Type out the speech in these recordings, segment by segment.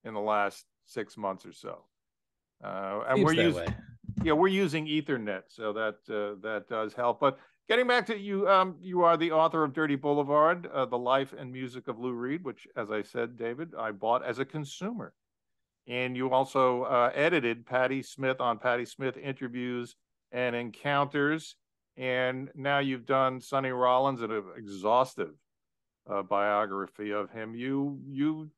in the last 6 months or so. And Seems that way. we're using Ethernet, so that does help. But getting back to you, you are the author of Dirty Boulevard, The Life and Music of Lou Reed, which, as I said, David, I bought as a consumer. And you also edited Patti Smith on Patti Smith Interviews and Encounters. And now you've done Sonny Rollins, an exhaustive biography of him. You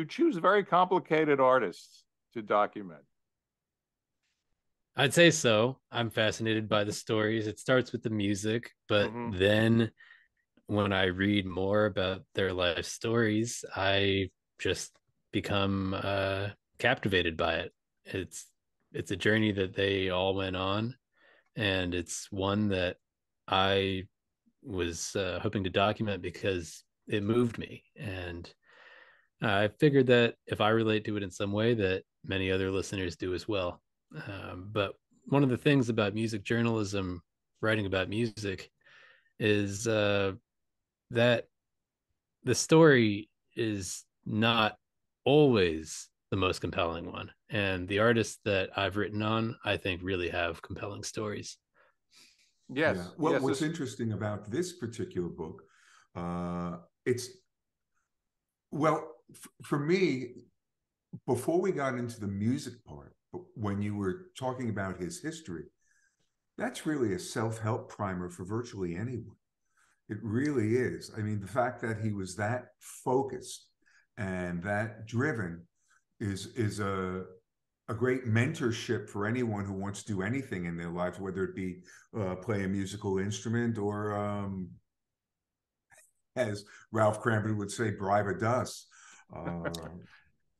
choose very complicated artists to document. I'd say so. I'm fascinated by the stories. It starts with the music, but then when I read more about their life stories, I just become captivated by it. It's a journey that they all went on, and it's one that I was hoping to document because it moved me. And I figured that if I relate to it in some way, that many other listeners do as well. But one of the things about music journalism, writing about music, is that the story is not always the most compelling one. And the artists that I've written on, I think, really have compelling stories. Yes. Yeah. Well, yes, what's interesting about this particular book, it's, well, for me, before we got into the music part, when you were talking about his history, that's really a self-help primer for virtually anyone. It really is. I mean, the fact that he was that focused and that driven is a great mentorship for anyone who wants to do anything in their lives, whether it be play a musical instrument or, as Ralph Cramton would say, bribe a dust.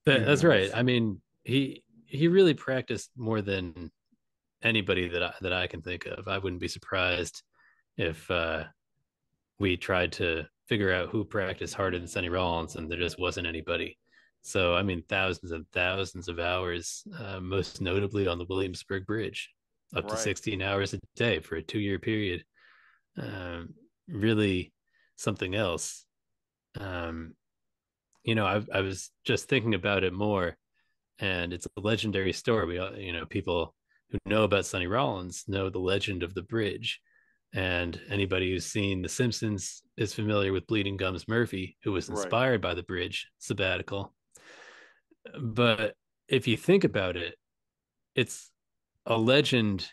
That's right. I mean, he really practiced more than anybody that I can think of. I wouldn't be surprised if we tried to figure out who practiced harder than Sonny Rollins, and there just wasn't anybody. So, I mean, thousands and thousands of hours, most notably on the Williamsburg Bridge, up to 16 hours a day for a 2-year period. Really something else. I was just thinking about it more, and it's a legendary story. People who know about Sonny Rollins know the legend of the bridge. And anybody who's seen The Simpsons is familiar with Bleeding Gums Murphy, who was inspired by the bridge sabbatical. But if you think about it, it's a legend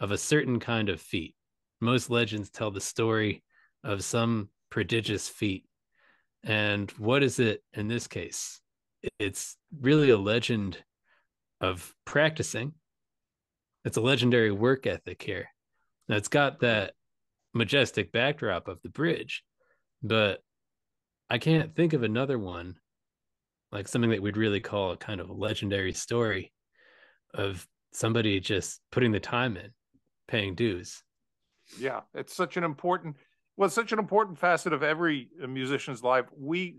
of a certain kind of feat. Most legends tell the story of some prodigious feat. And what is it in this case? It's really a legend of practicing. It's a legendary work ethic here. Now, it's got that majestic backdrop of the bridge, but I can't think of another one, like something that we'd really call a kind of a legendary story of somebody just putting the time in, paying dues. Yeah, it's such an important facet of every musician's life.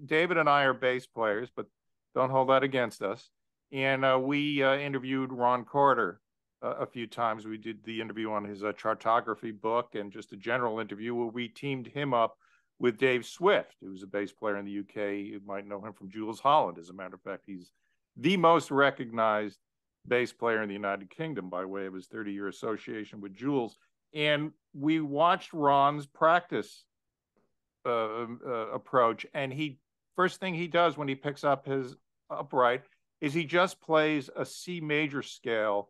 David and I are bass players, but don't hold that against us. And we interviewed Ron Carter a few times. We did the interview on his chartography book and just a general interview where we teamed him up with Dave Swift, who's a bass player in the UK. You might know him from Jools Holland. As a matter of fact, he's the most recognized bass player in the United Kingdom by way of his 30-year association with Jools. And we watched Ron's practice approach. And first thing he does when he picks up his upright is he just plays a C major scale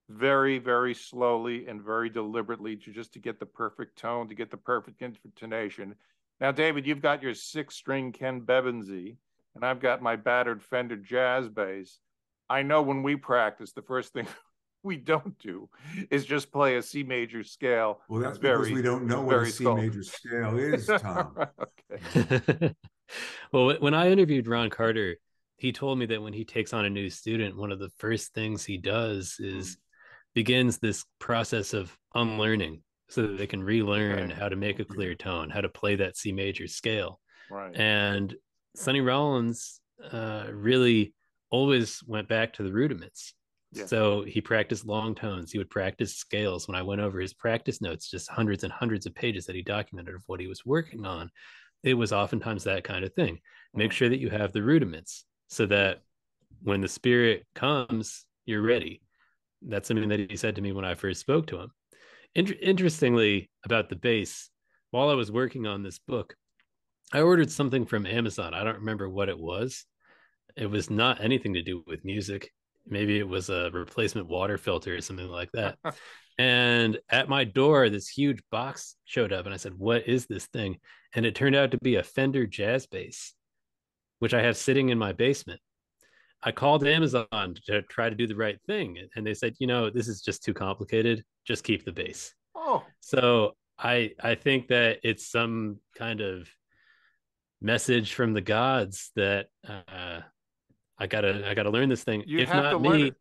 very, very slowly and very deliberately to get the perfect tone, to get the perfect intonation. Now, David, you've got your 6-string Ken Bevensey, and I've got my battered Fender jazz bass. I know when we practice, the first thing we don't do is just play a C major scale. Well, that's because we don't know what a C major scale is, Tom. Okay. Well, when I interviewed Ron Carter, he told me that when he takes on a new student, one of the first things he does is begins this process of unlearning so that they can relearn how to make a clear tone, how to play that C major scale. Right. And Sonny Rollins really always went back to the rudiments. Yeah. So he practiced long tones. He would practice scales. When I went over his practice notes, just hundreds and hundreds of pages that he documented of what he was working on, it was oftentimes that kind of thing. Make sure that you have the rudiments so that when the spirit comes, you're ready. That's something that he said to me when I first spoke to him. Interestingly, about the bass, while I was working on this book, I ordered something from Amazon. I don't remember what it was. It was not anything to do with music. Maybe it was a replacement water filter or something like that. And at my door, this huge box showed up, and I said, "What is this thing?" And it turned out to be a Fender jazz bass, which I have sitting in my basement. I called Amazon to try to do the right thing, and they said, this is just too complicated. Just keep the bass. Oh, So I think that it's some kind of message from the gods that I gotta learn this thing. you If have to not learn me, it.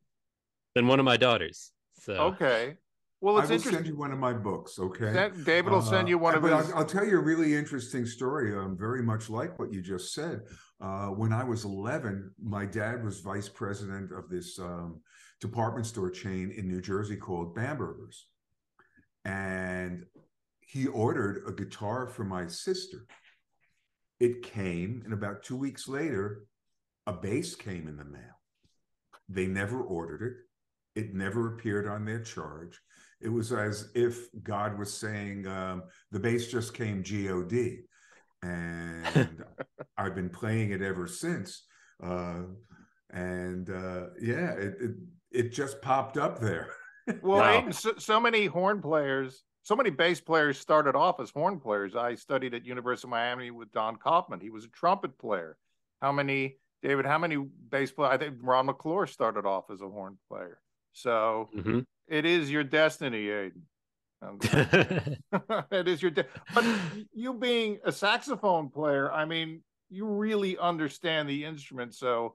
then one of my daughters. So Okay. Well, I it's will send interesting. you one of my books, okay? David will send you one of But his. I'll tell you a really interesting story. Very much like what you just said. When I was 11, my dad was vice president of this department store chain in New Jersey called Bamberger's. And he ordered a guitar for my sister. It came, and about 2 weeks later, a bass came in the mail. They never ordered it. It never appeared on their charge. It was as if God was saying, the bass just came God. And I've been playing it ever since. Yeah, it just popped up there. Well, wow. Aidan, so many horn players, so many bass players started off as horn players. I studied at University of Miami with Don Kaufman. He was a trumpet player. How many, David? How many bass players? I think Ron McClure started off as a horn player. So Mm-hmm. it is your destiny, Aidan. It is your but you being a saxophone player, I mean, you really understand the instrument. So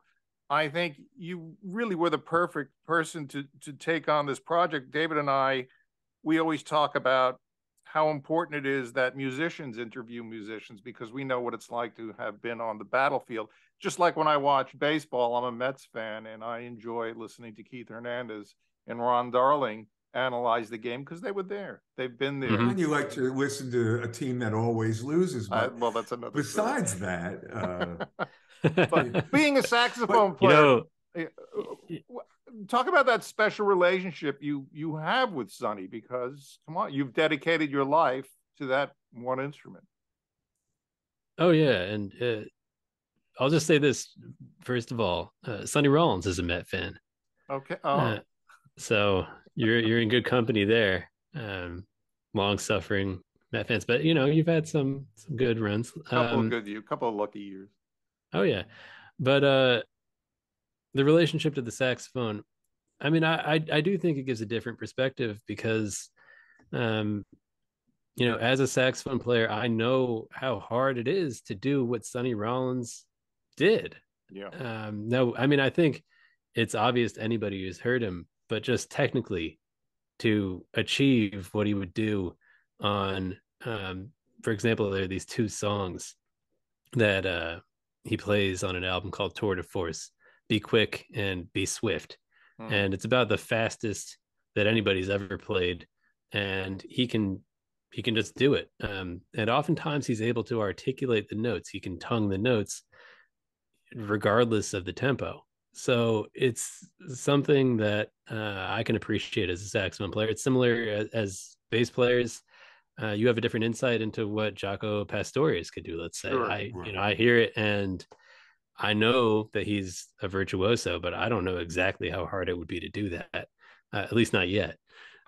I think you really were the perfect person to take on this project. David and I, we always talk about how important it is that musicians interview musicians because we know what it's like to have been on the battlefield. Just like when I watch baseball, I'm a Mets fan and I enjoy listening to Keith Hernandez and Ron Darling analyze the game because they were there. They've been there. Mm-hmm. And you like to listen to a team that always loses. But Well, that's another story. besides that, But being a but saxophone you player, know, eh, talk about that special relationship you have with Sonny because come on, you've dedicated your life to that one instrument. oh yeah, and I'll just say this first of all: Sonny Rollins is a Met fan, Okay. uh, Oh, so you're in good company there. Long suffering Met fans, but you've had some good runs. couple of lucky years. Oh yeah, but the relationship to the saxophone. I mean, I do think it gives a different perspective because um, as a saxophone player, I know how hard it is to do what Sonny Rollins did. Yeah. No, I mean, I think it's obvious to anybody who's heard him, but just technically to achieve what he would do on, for example, there are these two songs that he plays on an album called Tour de Force, Be Quick and Be Swift. Hmm. And it's about the fastest that anybody's ever played. And he can just do it. And oftentimes he's able to articulate the notes. He can tongue the notes regardless of the tempo. So it's something that I can appreciate as a saxophone player. It's similar as bass players. You have a different insight into what Jaco Pastorius could do. Let's say Sure. I hear it and I know that he's a virtuoso, but I don't know exactly how hard it would be to do that. At least not yet.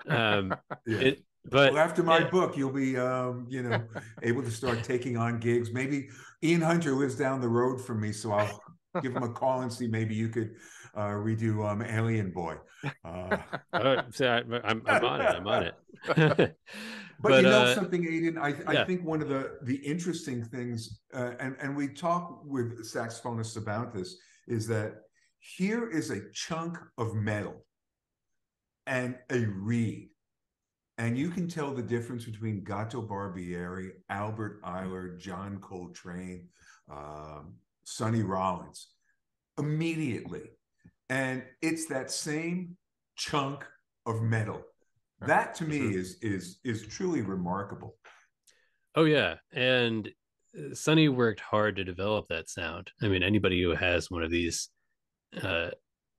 yeah. It, but Well, after my yeah, book, you'll be, able to start taking on gigs. Maybe Ian Hunter lives down the road from me, so I'll give him a call and see maybe you could redo Alien Boy. so I'm on it. I'm on it. But you but know something, Aidan? I yeah. think one of the interesting things, and we talk with saxophonists about this, is that here is a chunk of metal and a reed. And you can tell the difference between Gato Barbieri, Albert Eiler, John Coltrane, Sonny Rollins immediately. And it's that same chunk of metal. That to me Mhm. is truly remarkable. Oh yeah, and Sonny worked hard to develop that sound. I mean, anybody who has one of these uh,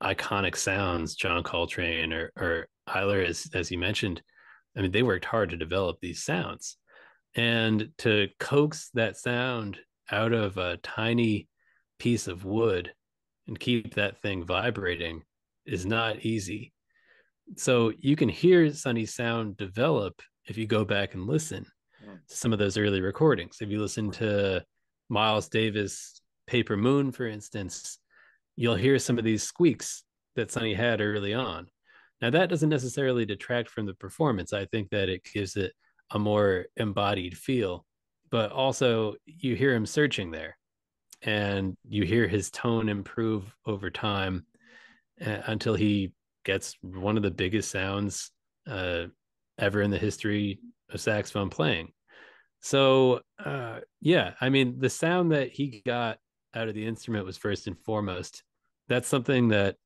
iconic sounds, John Coltrane or Eiler, as you mentioned. I mean, they worked hard to develop these sounds, and to coax that sound out of a tiny piece of wood and keep that thing vibrating is not easy. So you can hear Sonny's sound develop if you go back and listen to some of those early recordings. If you listen to Miles Davis' Paper Moon, for instance, you'll hear some of these squeaks that Sonny had early on. Now, that doesn't necessarily detract from the performance. I think that it gives it a more embodied feel, but also you hear him searching there, and you hear his tone improve over time until he gets one of the biggest sounds uh, ever in the history of saxophone playing. So, yeah, I mean, the sound that he got out of the instrument was first and foremost. That's something that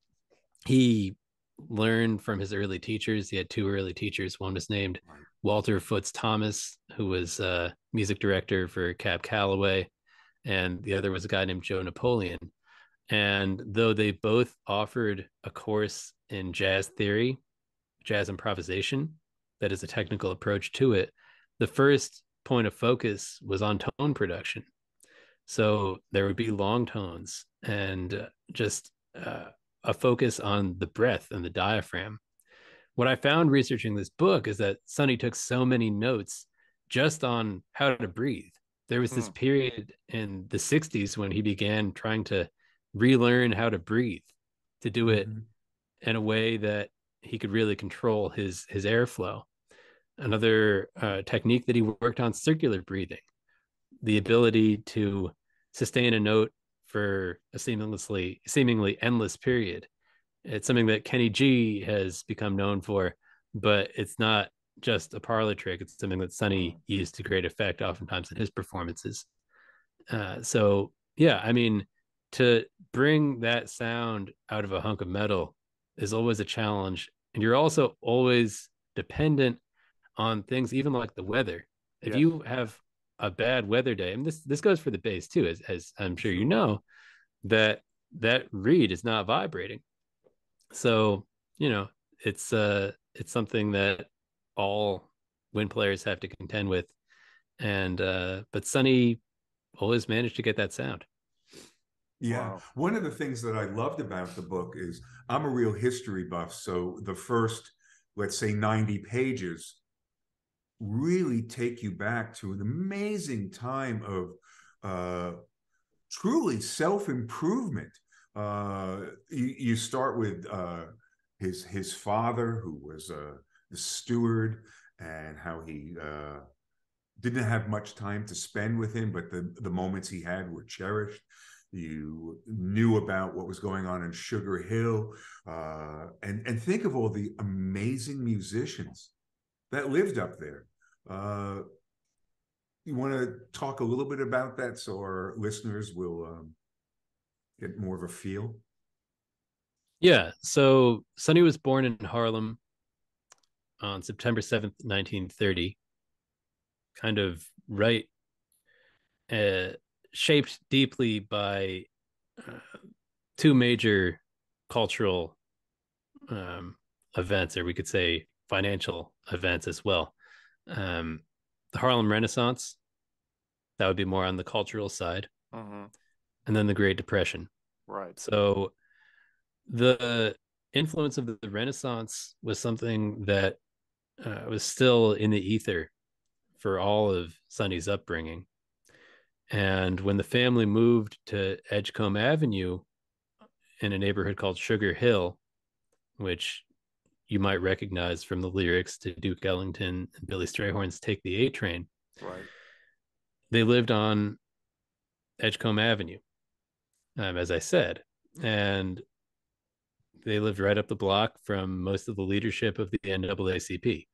he learned from his early teachers. He had two early teachers. One was named Walter Foots Thomas, who was music director for Cab Calloway, and the other was a guy named Joe Napoleon. And though they both offered a course in jazz theory, jazz improvisation, that is a technical approach to it, the first point of focus was on tone production. So there would be long tones and just a focus on the breath and the diaphragm. What I found researching this book is that Sonny took so many notes just on how to breathe. There was this period in the 60s when he began trying to relearn how to breathe, to do it in a way that he could really control his airflow. Another technique that he worked on, circular breathing, the ability to sustain a note for a seemingly endless period. It's something that Kenny G has become known for, but it's not just a parlor trick. It's something that Sonny used to great effect oftentimes in his performances. So yeah, I mean, to bring that sound out of a hunk of metal is always a challenge, and you're also always dependent on things, even like the weather. If you have a bad weather day, and this goes for the bass too, as I'm sure you know, that reed is not vibrating. So, you know, it's something that all wind players have to contend with. And but Sonny always managed to get that sound. Yeah. Wow. One of the things that I loved about the book is I'm a real history buff. So the first, let's say, 90 pages really take you back to an amazing time of truly self-improvement. You start with his father, who was the steward, and how he didn't have much time to spend with him, but the moments he had were cherished. You knew about what was going on in Sugar Hill, and think of all the amazing musicians that lived up there. You want to talk a little bit about that so our listeners will get more of a feel? Yeah. So Sonny was born in Harlem on September 7th, 1930, kind of right, uh, shaped deeply by uh, two major cultural um, events, or we could say financial events as well. Um, the Harlem Renaissance, that would be more on the cultural side, and then the Great Depression. Right. So the influence of the Renaissance was something that was still in the ether for all of Sonny's upbringing. And when the family moved to Edgecombe Avenue in a neighborhood called Sugar Hill, which you might recognize from the lyrics to Duke Ellington and Billy Strayhorn's Take the A Train. Right. They lived on Edgecombe Avenue, as I said, and they lived right up the block from most of the leadership of the NAACP.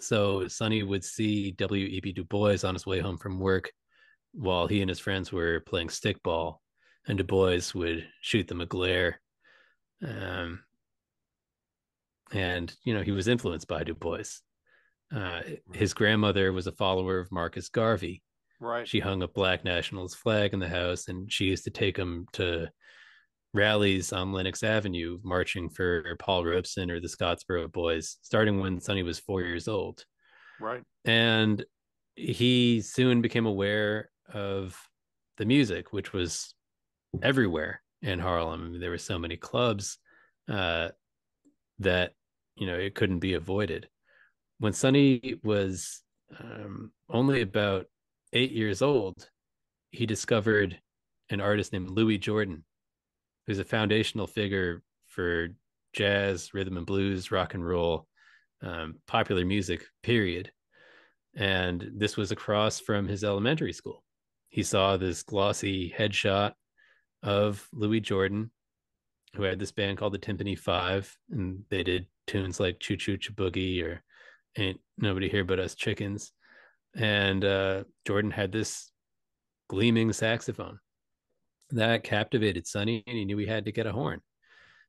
So Sonny would see W.E.B. Du Bois on his way home from work while he and his friends were playing stickball, and Du Bois would shoot them a glare. Um, and, you know, he was influenced by Du Bois. His grandmother was a follower of Marcus Garvey. Right. She hung a black nationalist flag in the house, and she used to take him to rallies on Lenox Avenue marching for Paul Robeson or the Scottsboro Boys, starting when Sonny was 4 years old. Right. And he soon became aware of the music, which was everywhere in Harlem. I mean, there were so many clubs uh, that, it couldn't be avoided. When Sonny was only about 8 years old, he discovered an artist named Louis Jordan, who's a foundational figure for jazz, rhythm and blues, rock and roll, popular music, period. And this was across from his elementary school. He saw this glossy headshot of Louis Jordan, who had this band called the Timpani Five, and they did tunes like Choo Choo Boogie or Ain't Nobody Here But Us Chickens. And Jordan had this gleaming saxophone that captivated Sonny, and he knew he had to get a horn.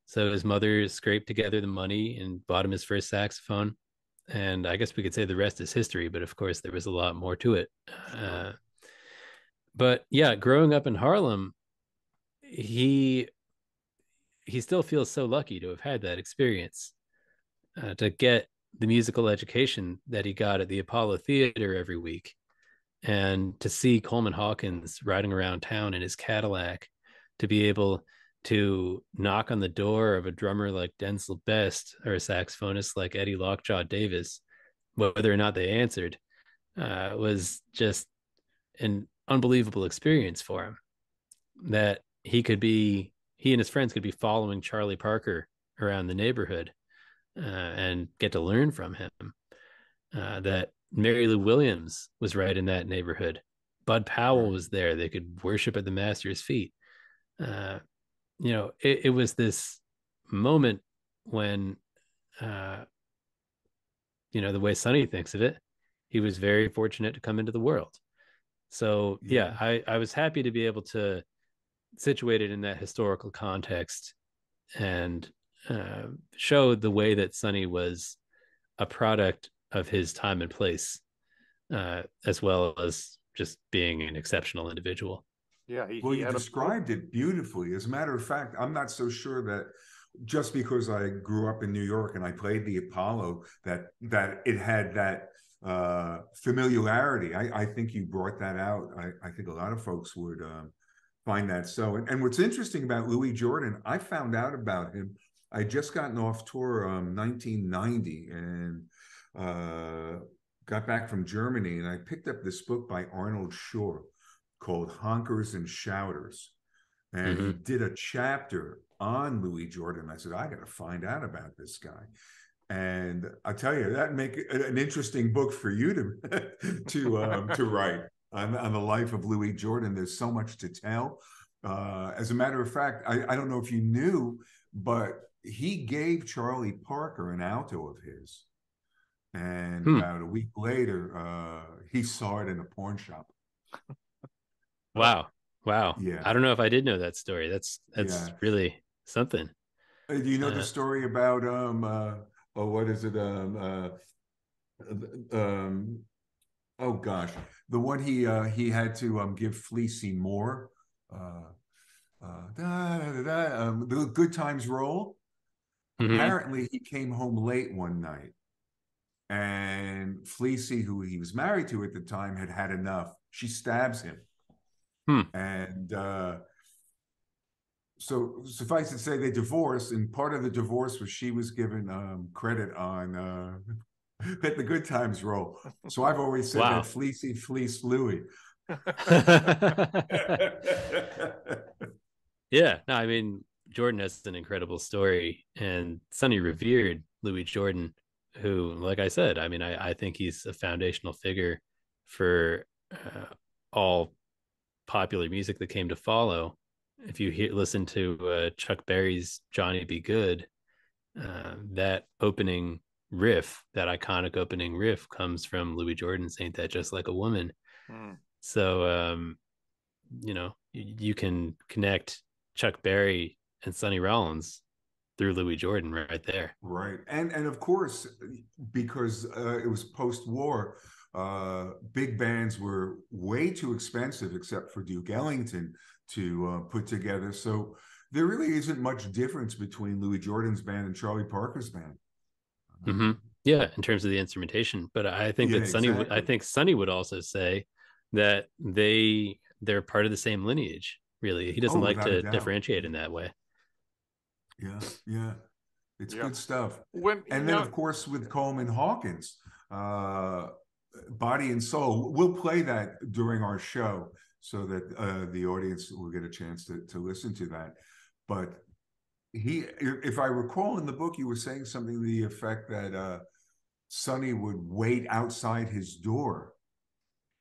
So his mother scraped together the money and bought him his first saxophone. And I guess we could say the rest is history, but of course there was a lot more to it. Sure. But yeah, growing up in Harlem, he still feels so lucky to have had that experience, to get the musical education that he got at the Apollo Theater every week, and to see Coleman Hawkins riding around town in his Cadillac, to be able to knock on the door of a drummer like Denzel Best or a saxophonist like Eddie Lockjaw Davis, whether or not they answered, was just an unbelievable experience for him. That he and his friends could be following Charlie Parker around the neighborhood, and get to learn from him. That Mary Lou Williams was right in that neighborhood. Bud Powell Right. was there. They could worship at the master's feet. Uh, it was this moment when, uh, the way Sonny thinks of it, he was very fortunate to come into the world. So Yeah. yeah, I was happy to be able to situate it in that historical context, and show the way that Sonny was a product of his time and place, as well as just being an exceptional individual. Yeah, Well, he you had a described it beautifully. As a matter of fact, I'm not so sure that just because I grew up in New York and I played the Apollo, that it had that familiarity. I think you brought that out. I think a lot of folks would find that so. And what's interesting about Louis Jordan, I found out about him. I just gotten off tour 1990 and got back from Germany, and I picked up this book by Arnold Shore called Honkers and Shouters. And he Mm-hmm. did a chapter on Louis Jordan. I said, I got to find out about this guy. And I tell you, that make an interesting book for you to to write on the life of Louis Jordan. There's so much to tell. As a matter of fact, I don't know if you knew, but he gave Charlie Parker an alto of his, and Hmm. about a week later, he saw it in a porn shop. Wow. Wow. Yeah, I don't know if I did know that story. That's yeah. really something. Do you know the Uh, story about oh, what is it um oh gosh, the one he had to give Fleecy more the Good Times Roll. mhm. Apparently, he came home late one night, and Fleecy, who he was married to at the time, had had enough. She stabs him, Hmm. and so suffice it to say, they divorced, and part of the divorce was she was given credit on at the Good Times Roll. So I've always said that Wow. Fleecy fleeced Louis. Yeah. No, I mean, Jordan has an incredible story, and Sonny revered Louis Jordan, who, like I said, I mean, I think he's a foundational figure for all popular music that came to follow. If you listen to Chuck Berry's Johnny Be Good, that opening riff, that iconic opening riff, comes from Louis Jordan's Ain't That Just Like a Woman. Hmm. So, you can connect Chuck Berry and Sonny Rollins through Louis Jordan right there. Right, and of course, because it was post-war, big bands were way too expensive, except for Duke Ellington, to put together. So there really isn't much difference between Louis Jordan's band and Charlie Parker's band. Mm-hmm. Yeah, in terms of the instrumentation, but I think Yeah, that I exactly. think Sonny would also say that they're part of the same lineage. Really, he doesn't Oh, like without a to doubt. differentiate Yeah, in that way. yeah, yeah. It's Yeah. good stuff. When And you then, know, of course, with Coleman Hawkins, uh, Body and Soul. We'll play that during our show so that the audience will get a chance to listen to that. But if I recall in the book, you were saying something to the effect that Sonny would wait outside his door.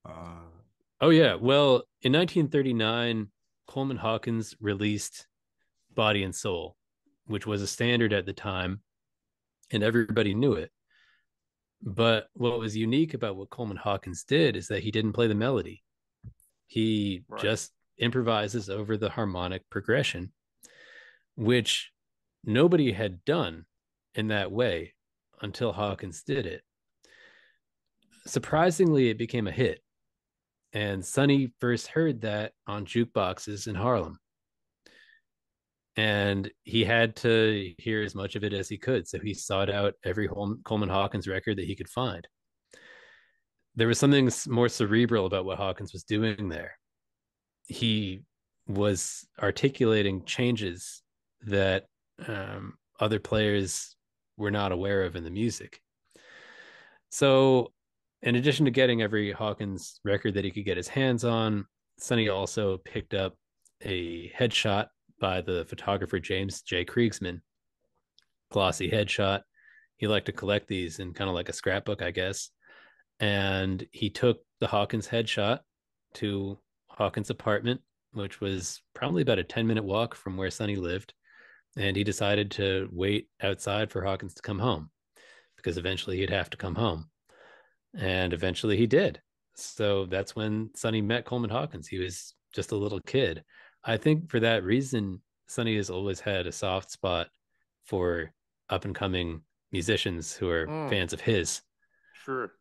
Uh, Oh yeah, well, in 1939, Coleman Hawkins released Body and Soul, which was a standard at the time, and everybody knew it. But what was unique about what Coleman Hawkins did is that he didn't play the melody. He right. just improvises over the harmonic progression, which nobody had done in that way until Hawkins did it. Surprisingly, it became a hit, and Sonny first heard that on jukeboxes in Harlem. And he had to hear as much of it as he could. So he sought out every Coleman Hawkins record that he could find. There was something more cerebral about what Hawkins was doing there. He was articulating changes that other players were not aware of in the music. So, in addition to getting every Hawkins record that he could get his hands on, Sonny also picked up a headshot by the photographer James J. Kriegsman, glossy headshot. He liked to collect these in kind of like a scrapbook, I guess. And he took the Hawkins headshot to Hawkins' apartment, which was probably about a 10-minute walk from where Sonny lived. And he decided to wait outside for Hawkins to come home because eventually he'd have to come home. And eventually he did. So that's when Sonny met Coleman Hawkins. He was just a little kid. I think for that reason, Sonny has always had a soft spot for up and coming musicians who are Mm, fans of his. sure.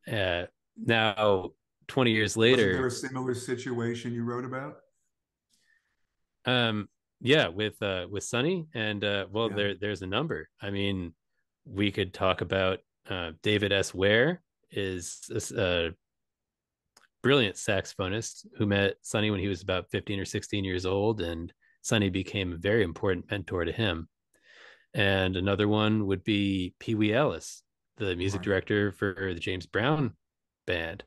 Now, 20 years wasn't there later, a similar situation you wrote about? um, yeah, with Sonny, and well, Yeah, there's a number. I mean, we could talk about David S. Ware is a brilliant saxophonist who met Sonny when he was about 15 or 16 years old, and Sonny became a very important mentor to him. And another one would be Pee Wee Ellis, the music right. director for the James Brown band,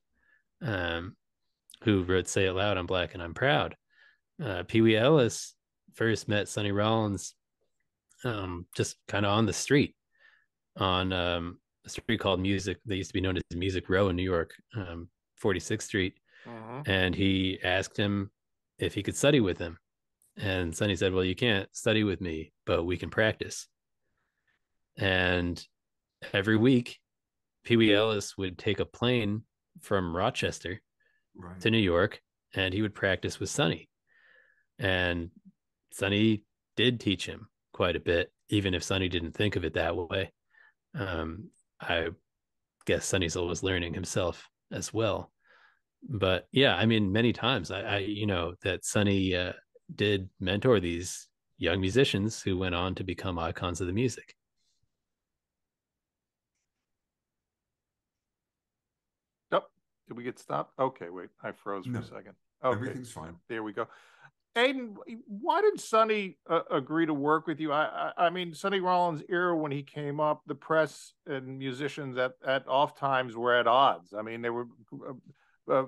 um, who wrote "Say It Loud, I'm Black and I'm Proud." Pee Wee Ellis first met Sonny Rollins just kind of on the street on a street called Music. They used to be known as Music Row in New York, 46th Street, Mm-hmm. and he asked him if he could study with him. And Sonny said, "Well, you can't study with me, but we can practice." And every week, Pee Wee Ellis would take a plane from Rochester Right. to New York, and he would practice with Sonny. And Sonny did teach him quite a bit, even if Sonny didn't think of it that way. I guess Sonny's always learning himself as well. But yeah, I mean, many times that Sonny did mentor these young musicians who went on to become icons of the music. Oh, did we get stopped? Okay, wait, I froze for a No, second. Okay, everything's fine. there we go. Aidan, why did Sonny agree to work with you? I mean, Sonny Rollins' era when he came up, the press and musicians at off times were at odds. I mean, they were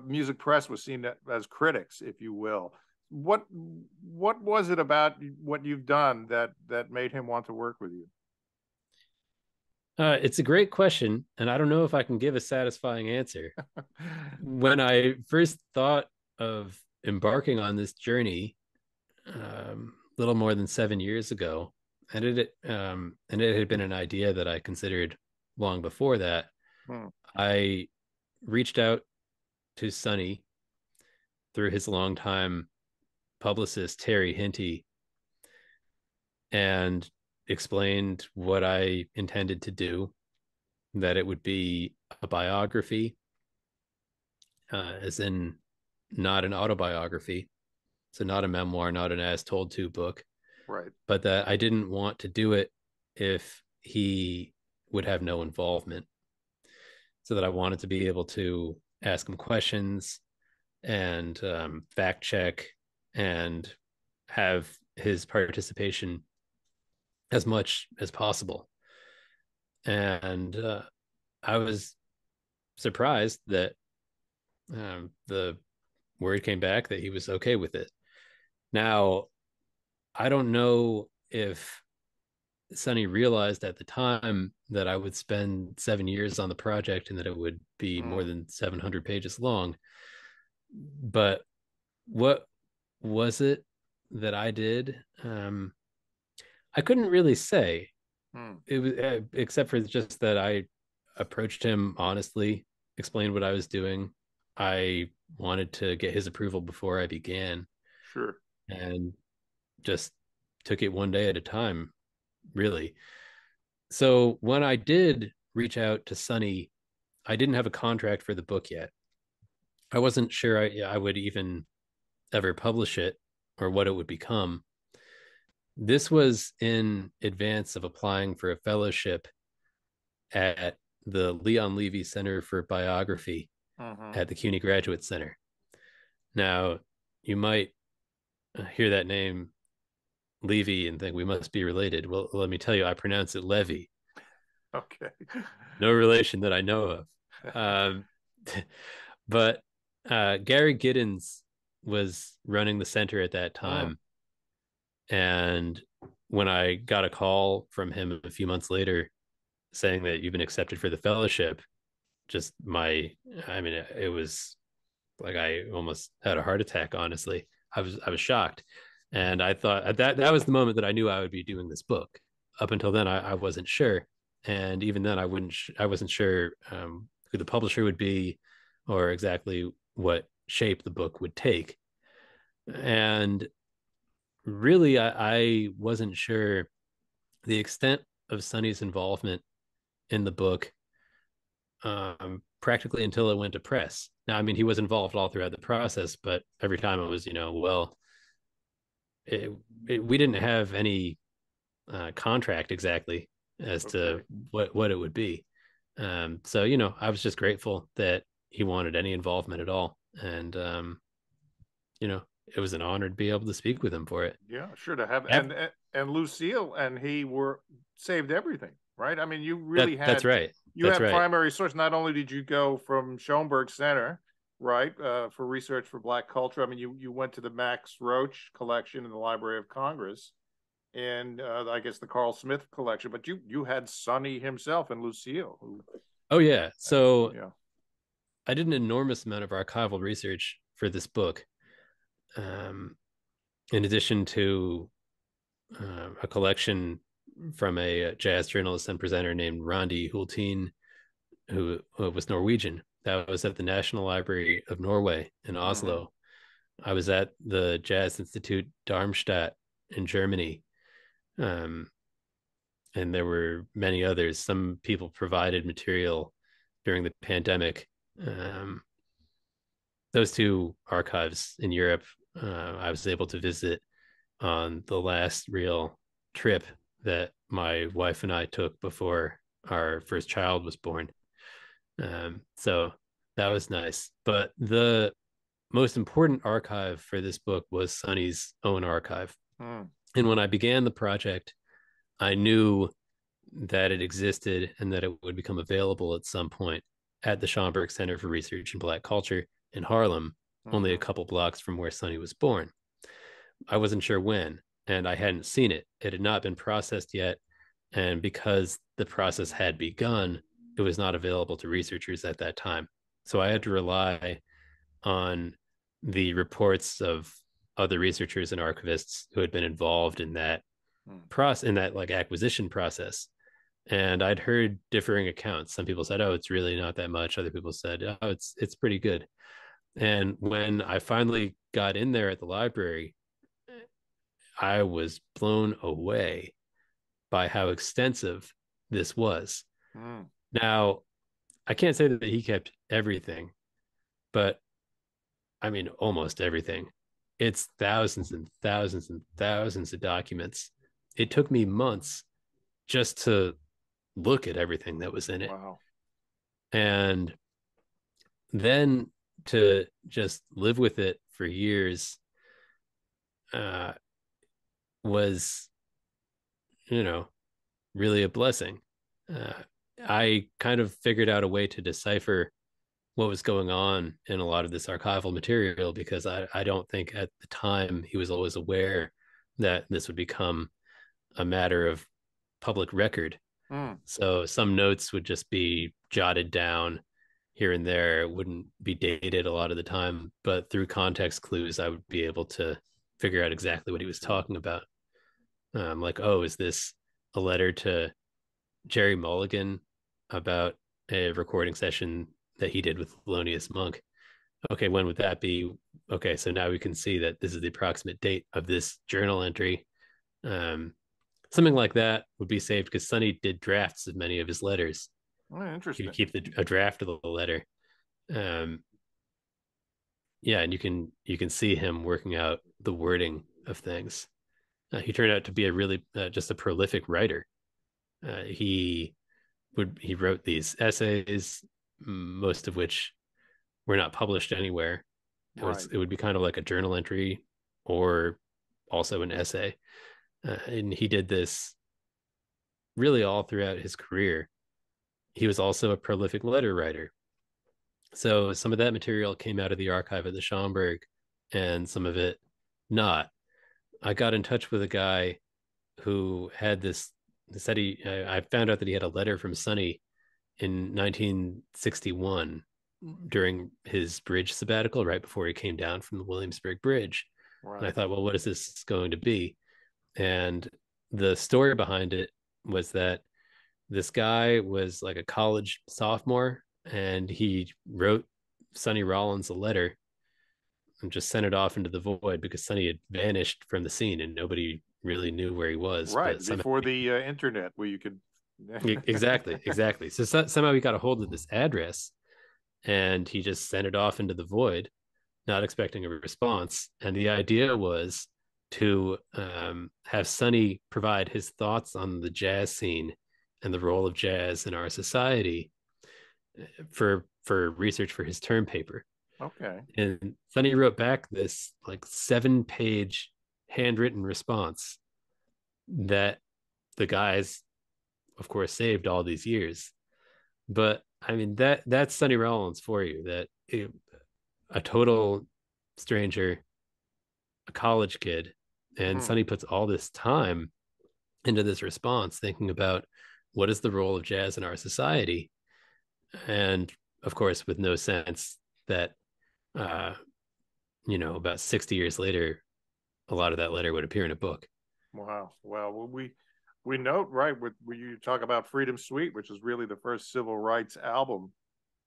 music press was seen as critics, if you will. What was it about what you've done that made him want to work with you? It's a great question, and I don't know if I can give a satisfying answer. When I first thought of embarking on this journey, little more than 7 years ago, and it had been an idea that I considered long before that. Hmm. I reached out to Sonny through his longtime publicist Terry Hinty and explained what I intended to do. That it would be a biography, as in not an autobiography, so not a memoir, not an as told to book, Right. but that I didn't want to do it if he would have no involvement. So that I wanted to be able to ask him questions and fact check and have his participation as much as possible. And I was surprised that the word came back that he was okay with it. Now, I don't know if Sonny realized at the time that I would spend 7 years on the project and that it would be more than 700 pages long. But what was it that I did? I couldn't really say. It was except for just that I approached him honestly, explained what I was doing. I wanted to get his approval before I began, Sure. and just took it one day at a time, really. So when I did reach out to Sonny, I didn't have a contract for the book yet. I wasn't sure I would even ever publish it or what it would become. This was in advance of applying for a fellowship at the Leon Levy Center for Biography at the CUNY Graduate Center. Now, you might hear that name, Levy, and think we must be related. Well, let me tell you, I pronounce it Levy. Okay. No relation that I know of. Um, but Gary Giddens was running the center at that time. And when I got a call from him a few months later saying that you've been accepted for the fellowship, I mean, it was like I almost had a heart attack, honestly. I was shocked. And I thought that was the moment that I knew I would be doing this book. Up until then, I wasn't sure. And even then, I wasn't sure who the publisher would be or exactly what shape the book would take. And really, I wasn't sure the extent of Sonny's involvement in the book practically until it went to press. Now, I mean, he was involved all throughout the process, but every time it was, well, we didn't have any contract exactly as to what it would be. So, I was just grateful that he wanted any involvement at all. And, it was an honor to be able to speak with him for it. Yeah, sure to have. And Lucille and he were saved everything, right? I mean, you really that's had right. You That's had right. primary source. Not only did you go from Schoenberg Center, right, for research for Black culture. I mean, you went to the Max Roach collection in the Library of Congress, and I guess the Carl Smith collection. But you had Sonny himself and Lucille. Oh yeah. So yeah. I did an enormous amount of archival research for this book. In addition to a collection from a jazz journalist and presenter named Randi Hultin, who was Norwegian. That was at the National Library of Norway in Oslo. I was at the Jazz Institute Darmstadt in Germany. And there were many others. Some people provided material during the pandemic. Those two archives in Europe, I was able to visit on the last real trip that my wife and I took before our first child was born. So that was nice. But the most important archive for this book was Sonny's own archive. And when I began the project, I knew that it existed and that it would become available at some point at the Schomburg Center for Research in Black Culture in Harlem, only a couple blocks from where Sonny was born. I wasn't sure when, and I hadn't seen it. It had not been processed yet. And because the process had begun, it was not available to researchers at that time. So I had to rely on the reports of other researchers and archivists who had been involved in that process, in that like acquisition process. And I'd heard differing accounts. Some people said, "Oh, it's really not that much." Other people said, "Oh, it's pretty good." And when I finally got in there at the library, I was blown away by how extensive this was. Now, I can't say that he kept everything, but I mean, almost everything. it's thousands and thousands and thousands of documents. It took me months just to look at everything that was in it. Wow. And then to just live with it for years uh, was, you know, really a blessing. Uh, I kind of figured out a way to decipher what was going on in a lot of this archival material because I don't think at the time he was always aware that this would become a matter of public record. Mm. So some notes would just be jotted down here and there. It wouldn't be dated a lot of the time, but through context clues, I would be able to figure out exactly what he was talking about. Like, oh, is this a letter to Jerry Mulligan about a recording session that he did with Thelonious Monk? Okay, when would that be? Okay, so now we can see that this is the approximate date of this journal entry. Um, Something like that would be saved because Sonny did drafts of many of his letters. Oh, He interesting. would keep a draft of the letter. Um, yeah, and you can see him working out the wording of things. He turned out to be a really just a prolific writer. He wrote these essays, most of which were not published anywhere. Right. It would be kind of like a journal entry or also an essay, and he did this really all throughout his career. He was also a prolific letter writer. So some of that material came out of the archive at the Schomburg and some of it not. I got in touch with a guy who had this said I found out that he had a letter from Sonny in 1961 during his bridge sabbatical right before he came down from the Williamsburg Bridge. And I Right. thought, well, what is this going to be? And the story behind it was that this guy was like a college sophomore and he wrote Sonny Rollins a letter and just sent it off into the void because Sonny had vanished from the scene and nobody really knew where he was. Right. But somehow, Before the internet, where you could. exactly, exactly. So somehow he got a hold of this address and he just sent it off into the void, not expecting a response. And the idea was to have Sonny provide his thoughts on the jazz scene and the role of jazz in our society for research for his term paper. Okay. And Sonny wrote back this like 7-page handwritten response that the guys, of course, saved all these years. But I mean that's Sonny Rollins for you. A total stranger, a college kid, and Mm. Sonny puts all this time into this response, thinking about what is the role of jazz in our society, and of course, with no sense that uh, about 60 years later, a lot of that letter would appear in a book. Wow. Well, we note right with when you talk about Freedom Suite, which is really the first civil rights album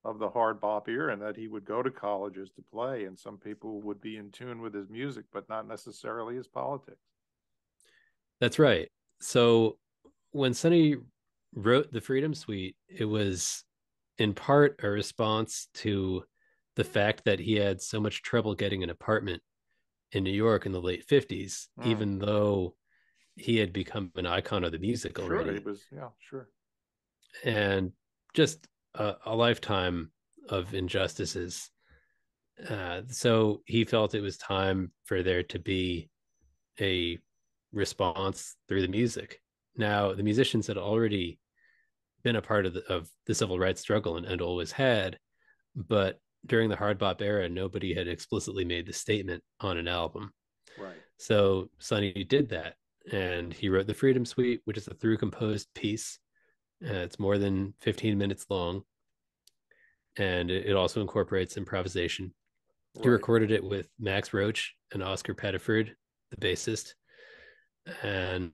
of the hard bop era, and that he would go to colleges to play, and some people would be in tune with his music, but not necessarily his politics. That's right. So when Sonny wrote the Freedom Suite, it was in part a response to the fact that he had so much trouble getting an apartment in New York in the late 50s, Mm. even though he had become an icon of the music Sure, he already. was. Yeah, sure. And just a lifetime of injustices. So he felt it was time for there to be a response through the music. Now, the musicians had already been a part of the civil rights struggle and always had, but during the hard bop era, nobody had explicitly made the statement on an album. Right. So Sonny did that, and he wrote the Freedom Suite, which is a through composed piece. It's more than 15 minutes long, and it also incorporates improvisation. He Right. recorded it with Max Roach and Oscar Pettiford, the bassist, and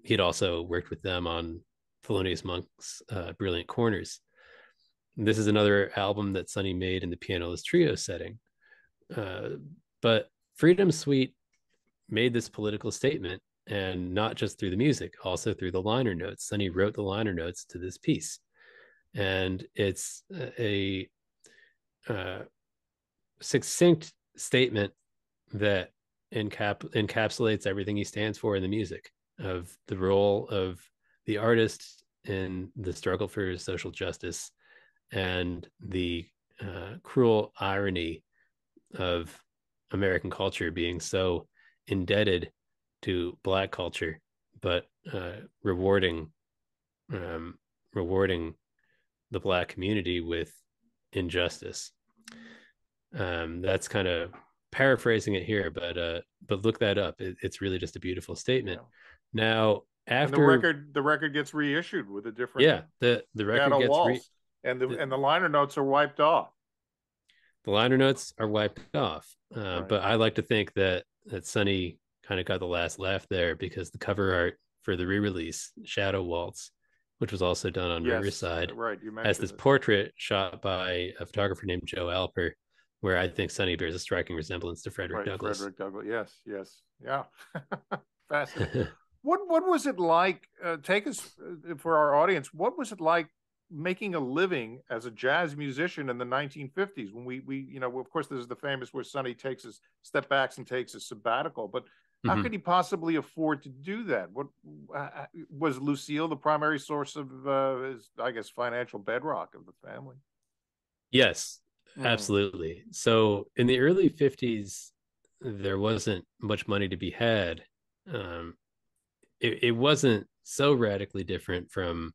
he'd also worked with them on Thelonious Monk's Brilliant Corners. This is another album that Sonny made in the pianist trio setting. Uh, but Freedom Suite made this political statement, and not just through the music, also through the liner notes. Sonny wrote the liner notes to this piece, and it's a succinct statement that encapsulates everything he stands for in the music, of the role of the artist in the struggle for social justice, and the cruel irony of American culture being so indebted to Black culture, but rewarding rewarding the Black community with injustice. That's kind of paraphrasing it here, but look that up. It's really just a beautiful statement. Yeah. Now, after and the record gets reissued with a different the record gets and the liner notes are wiped off. The liner notes are wiped off, right. But I like to think that Sonny kind of got the last laugh there, because the cover art for the re-release, Shadow Waltz, which was also done on Riverside, right? has this portrait shot by a photographer named Joe Alper, where I think Sonny bears a striking resemblance to Frederick Douglass. Frederick Douglass, yes, yeah. Fascinating. What was it like? Take us for our audience. What was it like making a living as a jazz musician in the 1950s, when we of course, this is the famous where Sonny takes his step backs and takes a sabbatical, but how could he possibly afford to do that? What was Lucille the primary source of his, I guess, financial bedrock of the family? Yes, absolutely. So in the early 50s, there wasn't much money to be had. It wasn't so radically different from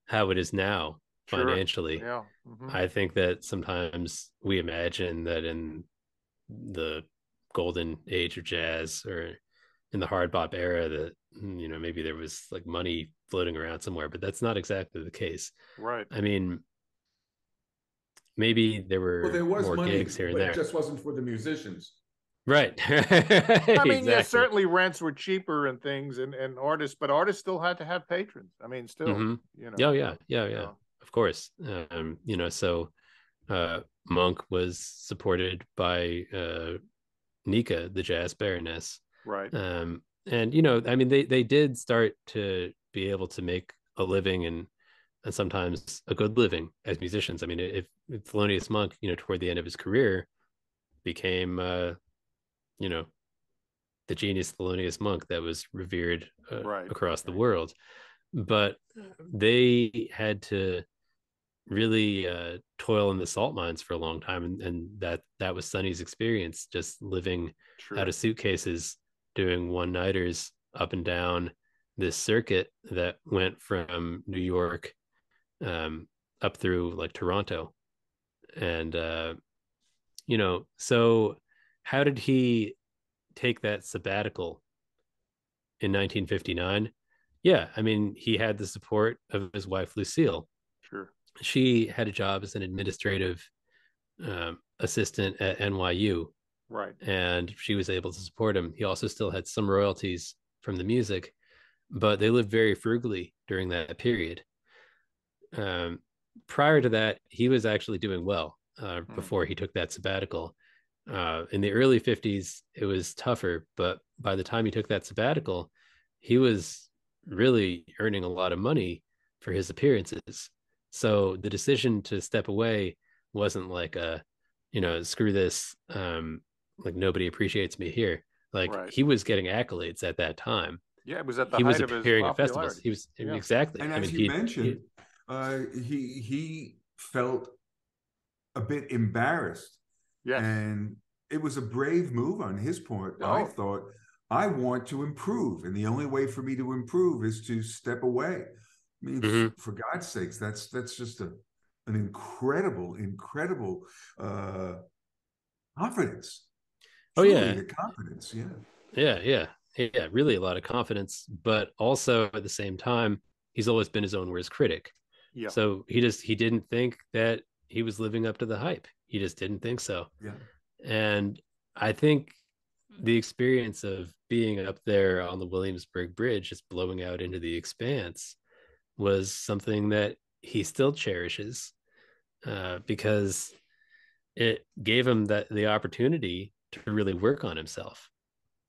how it is now financially. Yeah. I think that sometimes we imagine that in the golden age of jazz, or in the hard bop era, that maybe there was like money floating around somewhere, but that's not exactly the case. Right. I mean, maybe there was more money, gigs here and there. It just wasn't for the musicians. Right. I mean, exactly. Yes, certainly rents were cheaper and things, and artists, but artists still had to have patrons. I mean, still, Yeah. Of course. So Monk was supported by Nika, the jazz baroness. Right. And I mean, they did start to be able to make a living, and sometimes a good living as musicians. I mean, if Thelonious Monk, toward the end of his career, became the genius Thelonious Monk that was revered across the world. But they had to really toil in the salt mines for a long time, and that was Sonny's experience, just living out of suitcases, doing one-nighters up and down this circuit that went from New York up through like Toronto. And so how did he take that sabbatical in 1959? Yeah, I mean, he had the support of his wife, Lucille. Sure. She had a job as an administrative assistant at NYU. Right. And she was able to support him. He also still had some royalties from the music, but they lived very frugally during that period. Prior to that, he was actually doing well before he took that sabbatical. In the early 50s, it was tougher, but by the time he took that sabbatical, he was really earning a lot of money for his appearances. So the decision to step away wasn't like screw this, like nobody appreciates me here. Like he was getting accolades at that time. Yeah, it was at the height of his popularity. At festivals. He was exactly. And as you mentioned, he felt a bit embarrassed. Yes. And it was a brave move on his part. I thought, I want to improve, and the only way for me to improve is to step away. I mean, for God's sakes, that's just an incredible confidence. The confidence, yeah, really a lot of confidence, but also at the same time, he's always been his own worst critic. Yeah. So he didn't think that he was living up to the hype. He just didn't think so. Yeah. And I think the experience of being up there on the Williamsburg Bridge, just blowing out into the expanse, was something that he still cherishes, because it gave him the opportunity to really work on himself.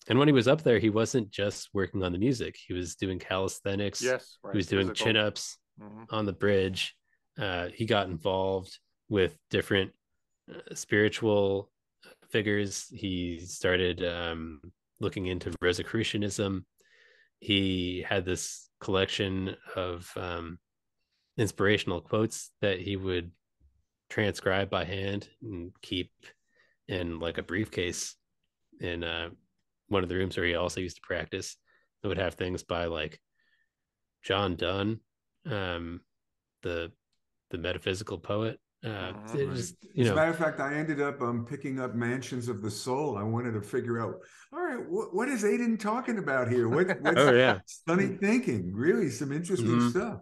And when he was up there, he wasn't just working on the music. He was doing calisthenics. Yes, right. He was doing chin-ups on the bridge. He got involved with different spiritual figures. He started looking into Rosicrucianism. He had this collection of inspirational quotes that he would transcribe by hand and keep in like a briefcase in one of the rooms where he also used to practice. It would have things by like John Donne, um, the metaphysical poet. Just, As a matter of fact, I ended up picking up Mansions of the Soul. I wanted to figure out, all right, what is Aidan talking about here? What's oh yeah, Sonny thinking? Really, some interesting stuff.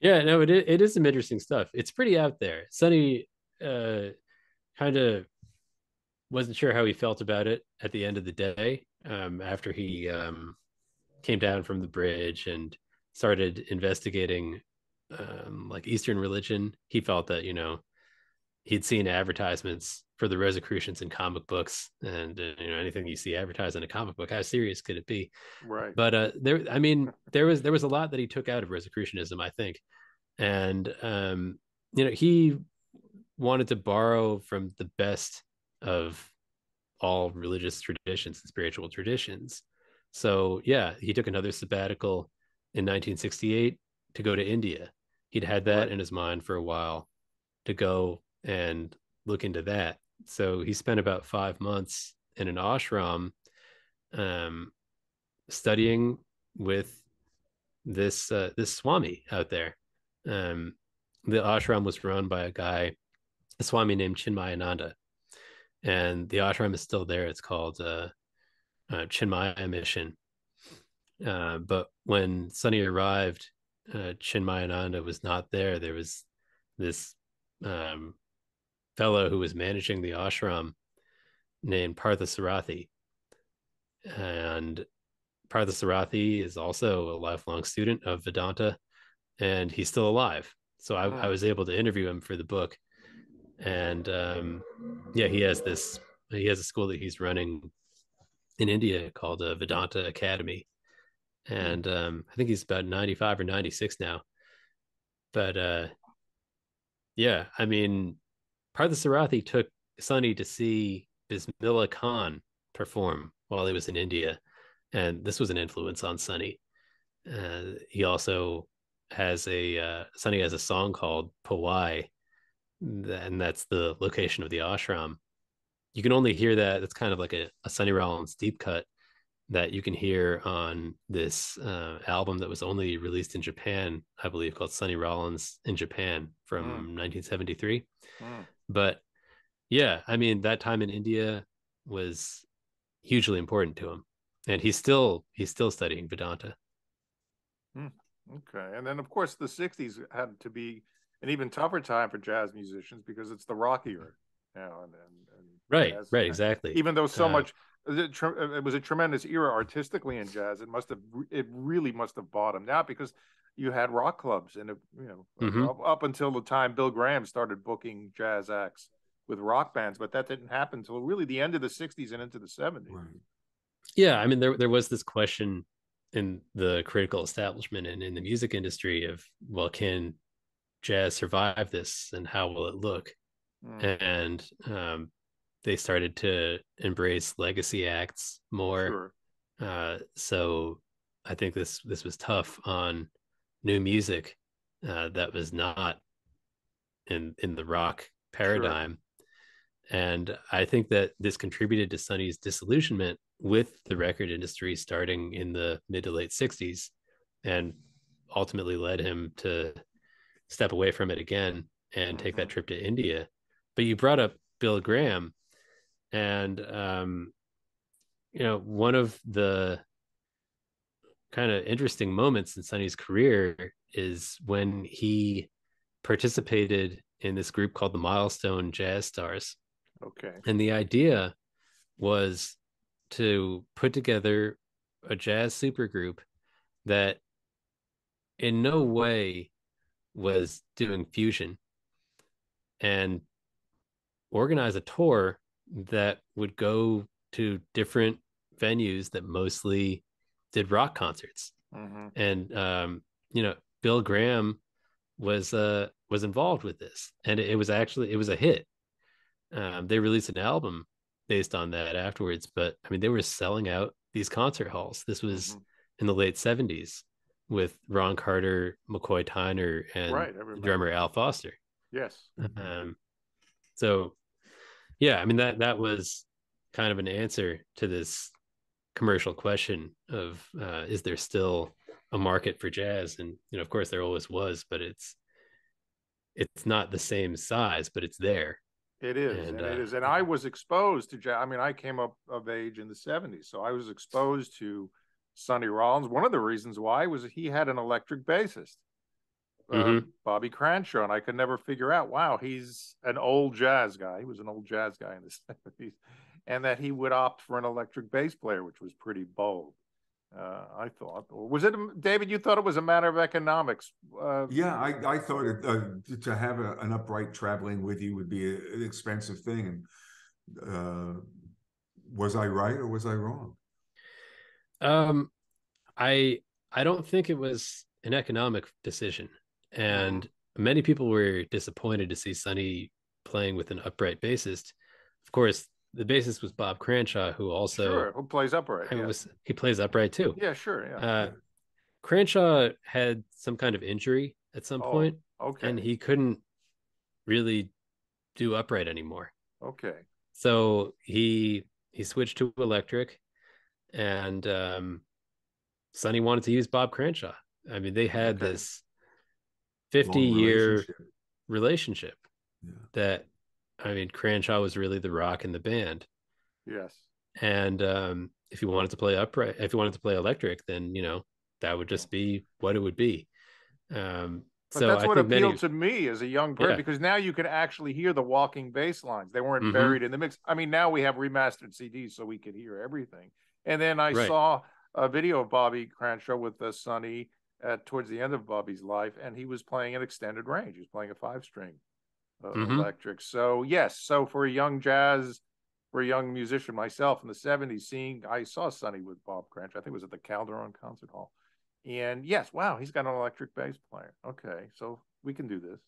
Yeah, no, it is some interesting stuff. It's pretty out there. Sonny kind of wasn't sure how he felt about it at the end of the day, after he came down from the bridge and started investigating like Eastern religion. He felt that, you know, he'd seen advertisements for the Rosicrucians in comic books, and you know, anything you see advertised in a comic book, how serious could it be? Right. But I mean, there was a lot that he took out of Rosicrucianism, I think, and you know, he wanted to borrow from the best of all religious traditions and spiritual traditions. So yeah, he took another sabbatical in 1968 to go to India. He'd had that in his mind for a while, to go and look into that. So he spent about 5 months in an ashram, um, studying with this Swami out there. The ashram was run by a Swami named Chinmayananda, and the ashram is still there. It's called Chinmaya Mission. But when Sonny arrived, Chinmayananda was not there. There was this fellow who was managing the ashram named Parthasarathi. And Parthasarathi is also a lifelong student of Vedanta, and he's still alive. So I was able to interview him for the book. And yeah, he has a school that he's running in India called Vedanta Academy. And I think he's about 95 or 96 now. But yeah, I mean, Parthasarathi took Sonny to see Bismillah Khan perform while he was in India, and this was an influence on Sonny. He also has Sonny has a song called Powai, and that's the location of the ashram. You can only hear that. It's kind of like a Sonny Rollins deep cut that you can hear on this album that was only released in Japan, I believe, called Sonny Rollins in Japan from 1973. But yeah, I mean, that time in India was hugely important to him, and he's still studying Vedanta. Okay, and then of course the '60s had to be an even tougher time for jazz musicians because it's the rock era, you know, and right, jazz, right, exactly. Even though so much, it was a tremendous era artistically in jazz. It really must have bottomed out because you had rock clubs, and you know, up until the time Bill Graham started booking jazz acts with rock bands, but that didn't happen until really the end of the '60s and into the '70s. Right. Yeah, I mean, there was this question in the critical establishment and in the music industry of, well, can jazz survive this, and how will it look? And they started to embrace legacy acts more. So I think this was tough on new music that was not in the rock paradigm. And I think that this contributed to Sonny's disillusionment with the record industry starting in the mid to late 60s, and ultimately led him to step away from it again and take that trip to India. But you brought up Bill Graham, and you know, one of the kind of interesting moments in Sonny's career is when he participated in this group called the Milestone Jazz Stars. Okay. And the idea was to put together a jazz supergroup that in no way was doing fusion, and organize a tour that would go to different venues that mostly did rock concerts. And you know, Bill Graham was involved with this, and it was a hit. They released an album based on that afterwards, but I mean, they were selling out these concert halls. This was in the late 70s with Ron Carter, McCoy Tyner, and Right, I the remember. drummer Al Foster. Yes. Um, so yeah, I mean that was kind of an answer to this commercial question of is there still a market for jazz? And of course there always was, but it's not the same size, but it's there. It is, And and it is, and I was exposed to jazz. I mean, I came up of age in the '70s, so I was exposed to Sonny Rollins. One of the reasons why was he had an electric bassist, Bobby Cranshaw, and I could never figure out. Wow, he's an old jazz guy. He was an old jazz guy in the '70s, and that he would opt for an electric bass player, which was pretty bold. I thought, or was it, David? You thought it was a matter of economics? Yeah, I thought to have an upright traveling with you would be an expensive thing. And was I right or was I wrong? um I don't think it was an economic decision, and many people were disappointed to see Sonny playing with an upright bassist. Of course, the bassist was Bob Cranshaw, who also Sure, who plays upright? Yeah, he plays upright too. yeah, sure, yeah. Cranshaw had some kind of injury at some Oh, point, and okay, he couldn't really do upright anymore. okay, So he switched to electric, and Sonny wanted to use Bob Cranshaw. I mean, they had okay. this 50 Long year relationship. relationship Yeah. that, I mean, Cranshaw was really the rock in the band. Yes. And if you wanted to play upright, if you wanted to play electric, then, that would just be what it would be. But So that's I what think appealed many, to me as a young person yeah. because now you can actually hear the walking bass lines. They weren't Mm-hmm. buried in the mix. I mean, now we have remastered CDs so we could hear everything. And then I Right. saw a video of Bobby Cranshaw with Sonny towards the end of Bobby's life, and he was playing an extended range. He was playing a 5-string Mm-hmm. electric. So yes, so for a young musician myself in the '70s, I saw Sonny with Bob Cranshaw. I think it was at the Calderon Concert Hall. And yes, wow, he's got an electric bass player. Okay, so we can do this.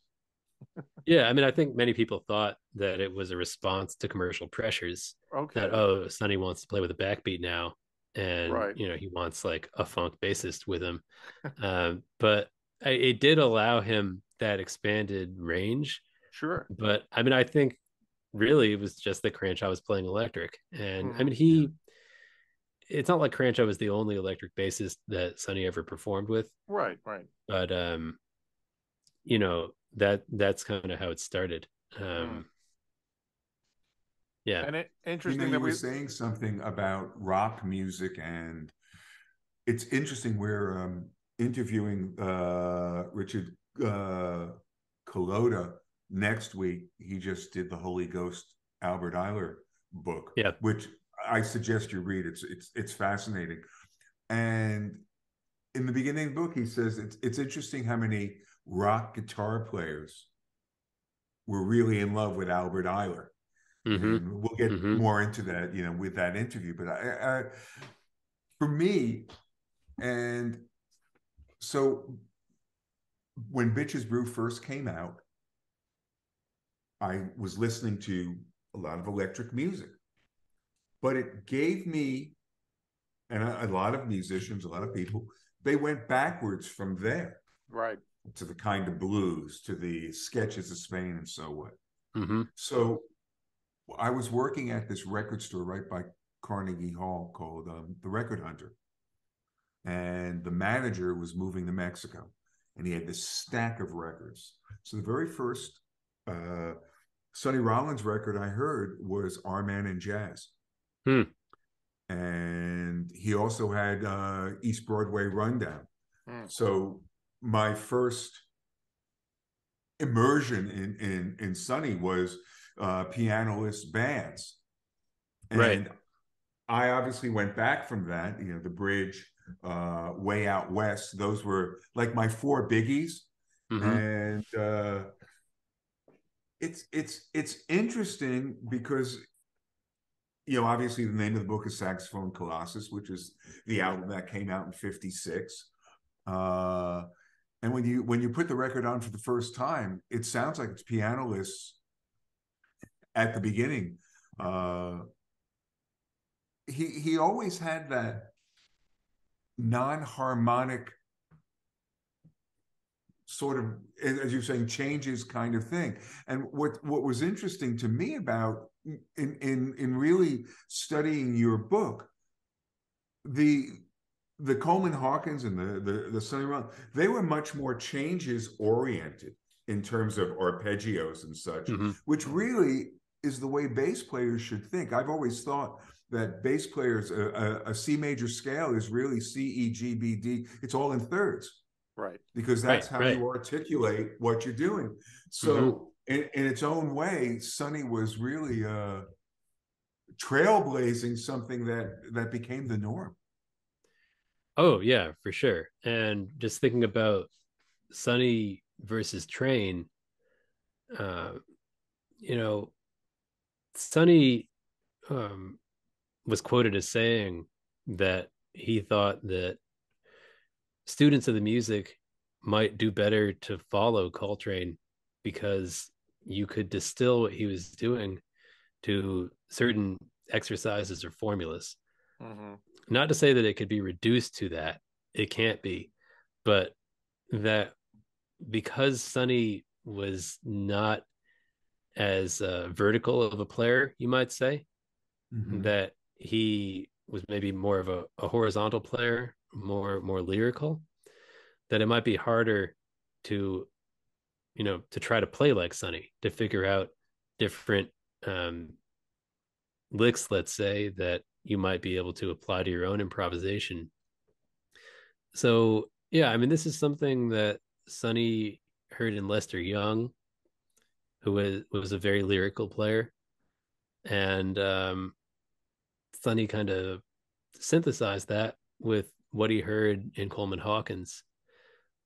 Yeah. I mean, I think many people thought that it was a response to commercial pressures that, Okay, oh, Sonny wants to play with a backbeat now. And, right, he wants like a funk bassist with him. But it did allow him that expanded range. sure. But I mean, I think really it was just that Cranshaw was playing electric. And I mean, Yeah. it's not like Cranshaw was the only electric bassist that Sonny ever performed with. Right, right. But, that's kind of how it started. Mm. Yeah. And You know, interesting that you were we. saying something about rock music, and it's interesting. We're interviewing Richard Colota next week. He just did the Holy Ghost Albert Eiler book, Yeah. which I suggest you read. It's fascinating. And in the beginning of the book, he says it's interesting how many rock guitar players were really in love with Albert Eiler. Mm-hmm. And we'll get Mm-hmm. more into that, with that interview. But for me, and so when Bitches Brew first came out, I was listening to a lot of electric music, but it gave me, and a lot of musicians, a lot of people, they went backwards from there Right. to the kind of blues, to the sketches of Spain, and so what. Mm-hmm. So I was working at this record store right by Carnegie Hall called The Record Hunter. And the manager was moving to Mexico, and he had this stack of records. So the very first Sonny Rollins record I heard was Our Man in Jazz. Hmm. And he also had East Broadway Rundown. Mm. So my first immersion in Sonny was pianoless bands. Right. And I obviously went back from that, the Bridge, Way Out West. Those were like my 4 biggies. Mm-hmm. And it's interesting because, obviously the name of the book is Saxophone Colossus, which is the album that came out in '56. And when you put the record on for the first time, it sounds like it's pianoless at the beginning, uh, he always had that non-harmonic sort of, as you're saying, changes kind of thing. And what was interesting to me about in really studying your book, the Coleman Hawkins and the Sonny Rollins, they were much more changes oriented in terms of arpeggios and such, which really is the way bass players should think. I've always thought that bass players, a C major scale is really C, E, G, B, D. It's all in thirds. Right. Because that's how you articulate what you're doing. So in its own way, Sonny was really trailblazing something that became the norm. Oh yeah, for sure. And just thinking about Sonny versus Train, uh, you know, Sonny was quoted as saying that he thought that students of the music might do better to follow Coltrane because you could distill what he was doing to certain exercises or formulas. Not to say that it could be reduced to that, it can't be, but that because Sonny was not as vertical of a player, you might say, that he was maybe more of a horizontal player, more lyrical, that it might be harder to to try to play like Sonny, to figure out different licks, let's say, that you might be able to apply to your own improvisation. So yeah, I mean, this is something that Sonny heard in Lester Young, who was a very lyrical player, and Sonny kind of synthesized that with what he heard in Coleman Hawkins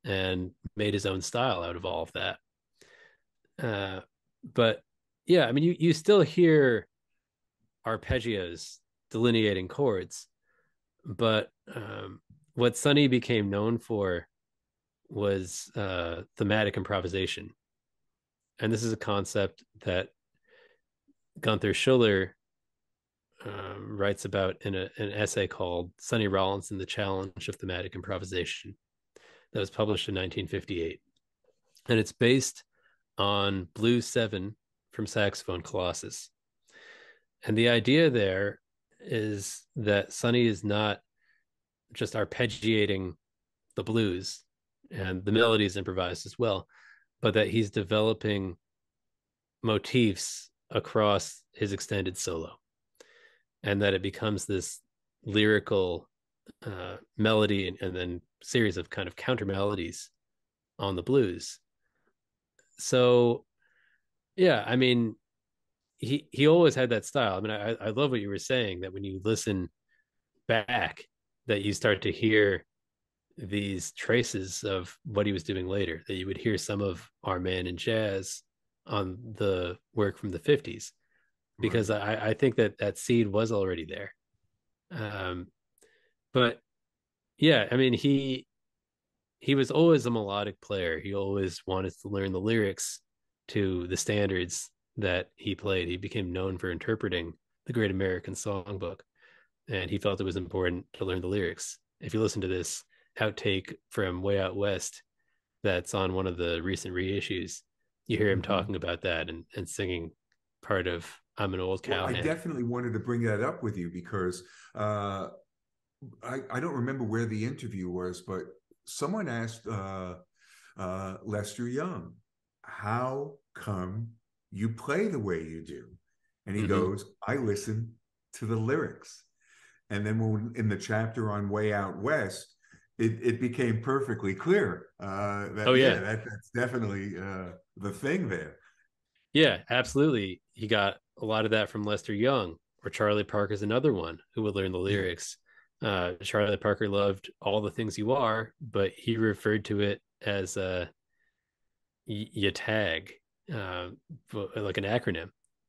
and made his own style out of all of that. But yeah, I mean, you still hear arpeggios delineating chords, but what Sonny became known for was thematic improvisation. And this is a concept that Gunther Schuller writes about in an essay called Sonny Rollins and the Challenge of Thematic Improvisation that was published in 1958. And it's based on Blues 7 from Saxophone Colossus. And the idea there is that Sonny is not just arpeggiating the blues, and the melody is improvised as well, but that he's developing motifs across his extended solo, and that it becomes this lyrical melody and then series of kind of counter melodies on the blues. So yeah, I mean, he always had that style. I mean, I love what you were saying, that when you listen back, that you start to hear these traces of what he was doing later, that you would hear some of Our Man in Jazz on the work from the 50s, because I think that seed was already there. But yeah, I mean, he was always a melodic player. He always wanted to learn the lyrics to the standards that he played. He became known for interpreting the Great American Songbook, and he felt it was important to learn the lyrics. If you listen to this outtake from Way Out West that's on one of the recent reissues, you hear him talking about that and singing part of I'm an Old Cowhand. I definitely wanted to bring that up with you because I don't remember where the interview was, but someone asked Lester Young, how come you play the way you do? And he goes, I listen to the lyrics. And then when in the chapter on Way Out West, it became perfectly clear that's definitely the thing there. Yeah, absolutely. He got a lot of that from Lester Young, or Charlie Parker's another one who would learn the lyrics. Charlie Parker loved All the Things You Are, but he referred to it as YATAG, like an acronym,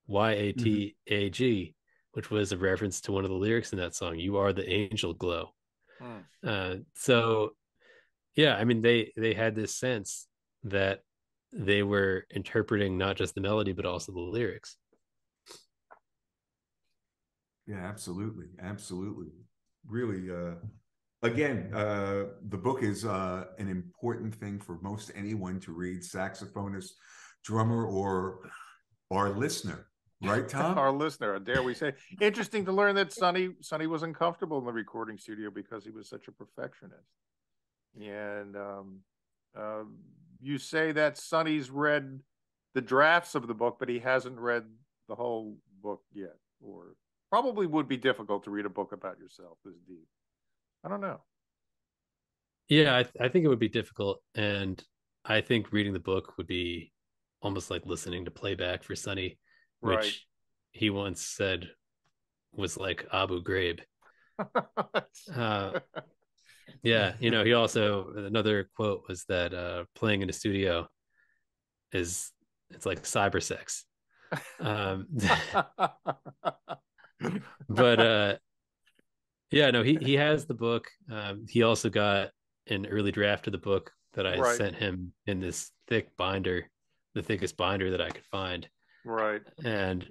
YATAG, which was a reference to one of the lyrics in that song, You Are the Angel Glow. So yeah, I mean, they had this sense that they were interpreting not just the melody but also the lyrics. Yeah, absolutely, absolutely. Really, again, the book is an important thing for most anyone to read, saxophonist, drummer, or our listener, right, Tom? Our listener, dare we say. Interesting to learn that Sonny was uncomfortable in the recording studio because he was such a perfectionist. And uh, you say that Sonny's read the drafts of the book, but he hasn't read the whole book yet, or probably would be difficult to read a book about yourself this deep. I don't know. Yeah, I think it would be difficult, and I think reading the book would be almost like listening to playback for Sonny, Right. which he once said was like Abu Ghraib. Uh, yeah, he also, another quote was that playing in a studio is it's like cyber sex. Um, but yeah, no, he has the book. He also got an early draft of the book that I Right. sent him in this thick binder, the thickest binder that I could find. Right. And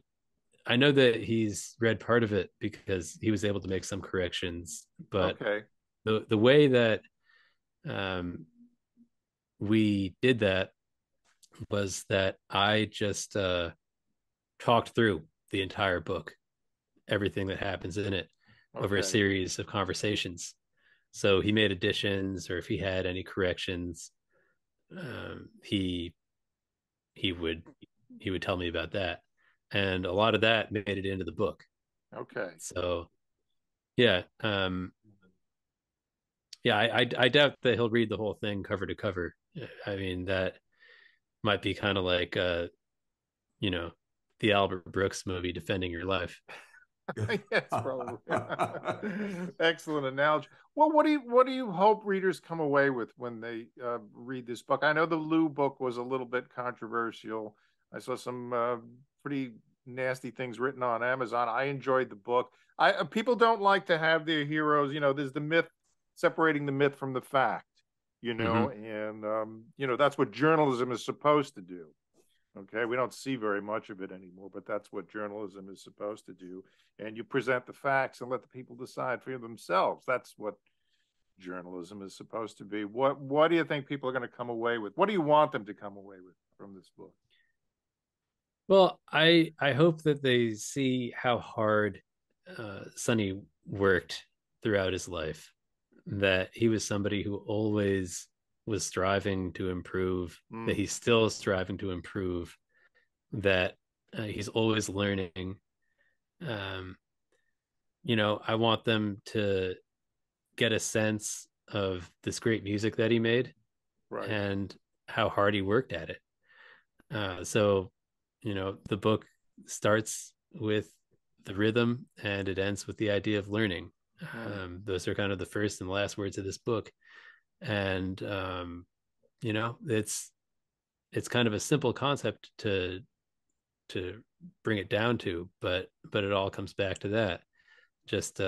I know that he's read part of it because he was able to make some corrections. But Okay. the way that um, we did that was that I just talked through the entire book, everything that happens in it, over a Okay. series of conversations. So he made additions, or if he had any corrections, he he would he would tell me about that, and a lot of that made it into the book. Okay. So yeah, yeah, I doubt that he'll read the whole thing cover to cover. I mean, that might be kind of like you know, the Albert Brooks movie, Defending Your Life. Yes, probably. Excellent analogy. Well, what do you hope readers come away with when they read this book? I know the Lou book was a little bit controversial. I saw some pretty nasty things written on Amazon. I enjoyed the book. I People don't like to have their heroes. There's the myth separating the myth from the fact. Mm-hmm. And that's what journalism is supposed to do. Okay, we don't see very much of it anymore, but that's what journalism is supposed to do. And you present the facts and let the people decide for themselves. That's what journalism is supposed to be. What do you think people are going to come away with? What do you want them to come away with from this book? Well, I hope that they see how hard Sonny worked throughout his life. That he was somebody who always was striving to improve. That he's still striving to improve. That he's always learning. Um, I want them to get a sense of this great music that he made Right. and how hard he worked at it. So, the book starts with the rhythm and it ends with the idea of learning. Those are kind of the first and last words of this book. And, it's kind of a simple concept to bring it down to, but it all comes back to that. Just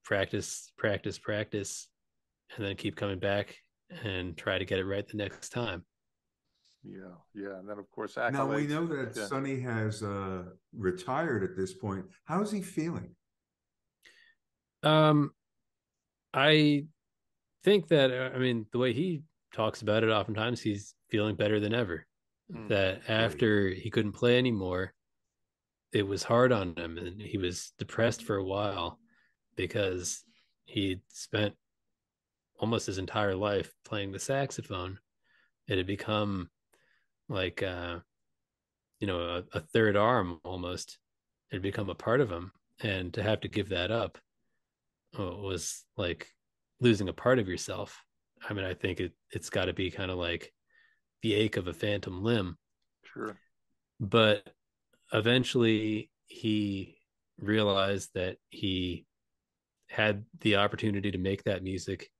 practice, practice, practice, and then keep coming back and try to get it right the next time. Yeah, yeah, and then of course Now we accolades. know that Yeah. Sonny has retired at this point. How's he feeling? Um, I think that I mean the way he talks about it, oftentimes he's feeling better than ever. That Great. after he couldn't play anymore, it was hard on him, and he was depressed for a while because he'd spent almost his entire life playing the saxophone. It had become like a third arm almost. It had become a part of him, and to have to give that up was like losing a part of yourself. I mean, I think it's got to be kind of like the ache of a phantom limb. Sure. But eventually he realized that he had the opportunity to make that music.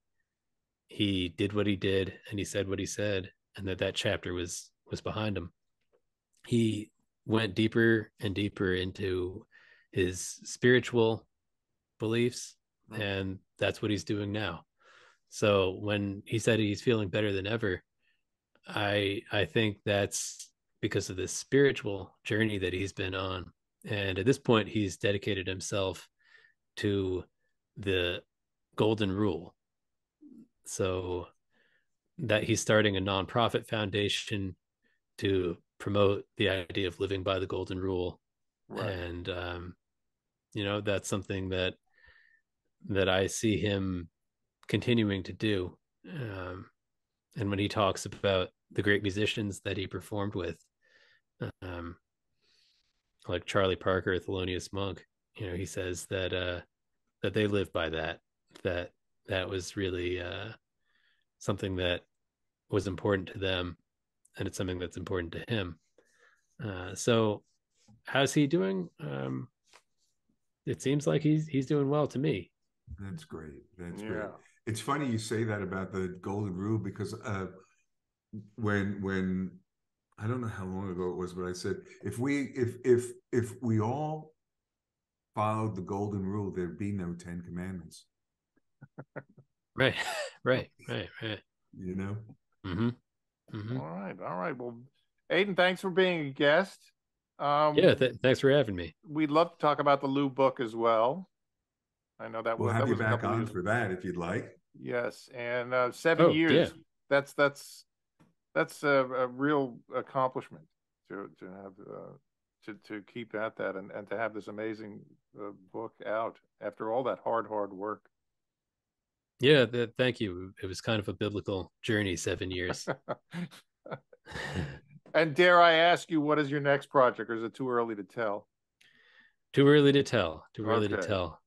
He did what he did and he said what he said, and that chapter was behind him. He went deeper and deeper into his spiritual beliefs, and that's what he's doing now. So when he said he's feeling better than ever, I think that's because of this spiritual journey that he's been on, And at this point, he's dedicated himself to the golden rule. So that he's starting a nonprofit foundation to promote the idea of living by the golden rule. Right. And that's something that I see him continuing to do. And when he talks about the great musicians that he performed with, um, like Charlie Parker, Thelonious Monk, he says that they live by that that was really something that was important to them, and it's something that's important to him. So how's he doing? It seems like he's doing well to me. That's great. That's Yeah. great. It's funny you say that about the golden rule, because when I don't know how long ago it was, but I said if we all followed the golden rule, there'd be no 10 commandments. Right, right. You know. Mm-hmm. Mm-hmm. All right. Well, Aidan, thanks for being a guest. Yeah, thanks for having me. We'd love to talk about the Lou book as well. I know that we'll have you was back on for that if you'd like. Yes, and 7 years. Yeah. That's a real accomplishment to have to keep at that and to have this amazing book out after all that hard work. Yeah, thank you. It was kind of a biblical journey, 7 years. And dare I ask you, what is your next project, or is it too early to tell? Too early to tell. Too early to Okay. tell.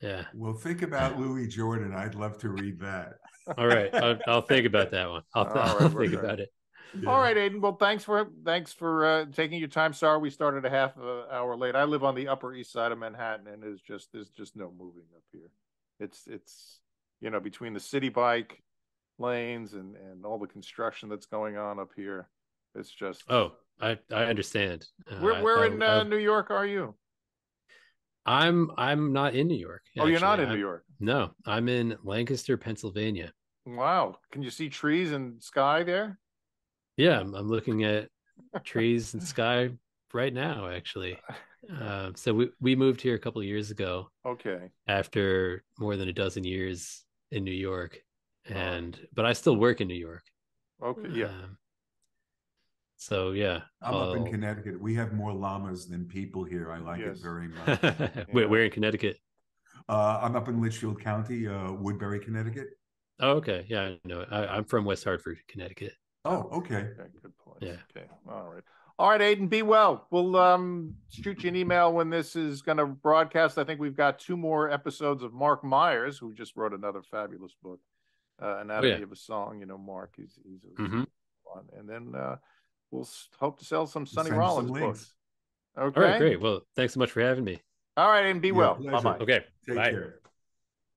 Yeah. Well, think about Louis Jordan. I'd love to read that. All right. I'll think about that one. I'll think about it. Yeah. All right, Aidan. Well, thanks for taking your time. Sorry we started a half hour late. I live on the Upper East Side of Manhattan, and there's just no moving up here. It's between the city bike lanes and all the construction that's going on up here. It's just. Oh, I understand. Where in New York are you? I'm not in New York. Oh, you're not in New York? No, I'm in Lancaster, Pennsylvania. Wow. Can you see trees and sky there? Yeah, I'm looking at trees and sky right now, actually. So we moved here a couple of years ago. Okay. After more than a dozen years in New York, but I still work in New York. Okay. Yeah. So yeah, I'm up in Connecticut. We have more llamas than people here. I like it very much. Where in Connecticut? I'm up in Litchfield County, Woodbury, Connecticut. Oh, okay. Yeah, no, I'm from West Hartford, Connecticut. Oh, okay. Good point. Yeah. Okay. All right, Aidan, be well. We'll shoot you an email when this is going to broadcast. I think we've got 2 more episodes of Mark Myers, who just wrote another fabulous book, Anatomy of a Song. Mark, he's fun. And then we'll hope to sell some Sonny Rollins books. Okay. All right, great. Well, thanks so much for having me. All right, and be well. Bye-bye. Okay. Take bye. care.